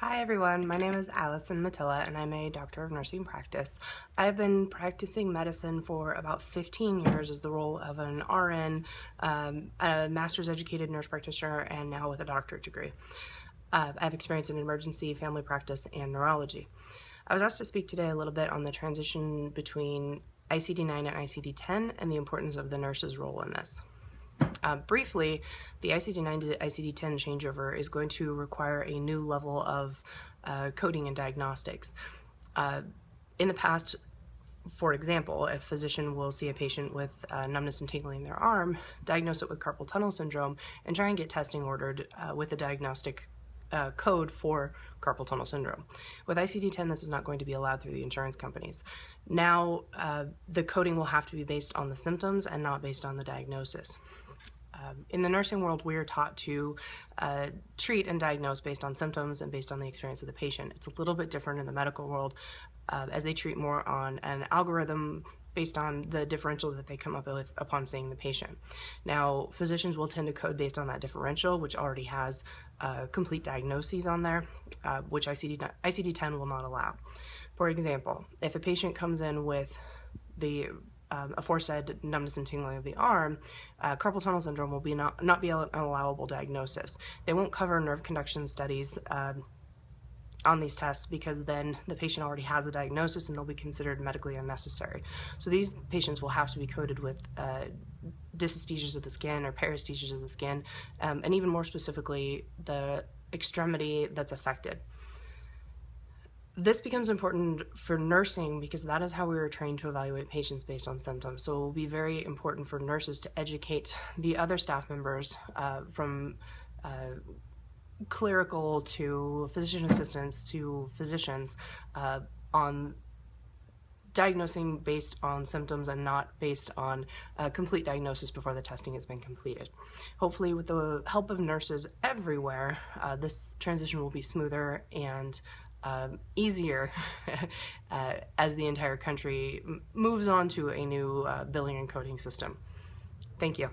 Hi everyone, my name is Allison Matilla and I'm a doctor of nursing practice. I've been practicing medicine for about 15 years as the role of an RN, a master's educated nurse practitioner, and now with a doctorate degree. I have experience in emergency, family practice, and neurology. I was asked to speak today a little bit on the transition between ICD-9 and ICD-10 and the importance of the nurse's role in this. Briefly, the ICD-9 to ICD-10 changeover is going to require a new level of coding and diagnostics. In the past, for example, a physician will see a patient with numbness and tingling in their arm, diagnose it with carpal tunnel syndrome, and try and get testing ordered with a diagnostic code for carpal tunnel syndrome. With ICD-10, this is not going to be allowed through the insurance companies. Now, the coding will have to be based on the symptoms and not based on the diagnosis. In the nursing world, we are taught to treat and diagnose based on symptoms and based on the experience of the patient. It's a little bit different in the medical world, as they treat more on an algorithm based on the differential that they come up with upon seeing the patient. Now, physicians will tend to code based on that differential, which already has complete diagnoses on there, which ICD-10 will not allow. For example, if a patient comes in with the aforesaid numbness and tingling of the arm, carpal tunnel syndrome will not be an allowable diagnosis. They won't cover nerve conduction studies on these tests because then the patient already has a diagnosis and they'll be considered medically unnecessary. So these patients will have to be coded with dysesthesias of the skin or paresthesias of the skin, and even more specifically, the extremity that's affected. This becomes important for nursing because that is how we were trained to evaluate patients based on symptoms. So it will be very important for nurses to educate the other staff members from clerical to physician assistants to physicians on diagnosing based on symptoms and not based on complete diagnosis before the testing has been completed. Hopefully, with the help of nurses everywhere, this transition will be smoother and easier as the entire country moves on to a new billing and coding system. Thank you.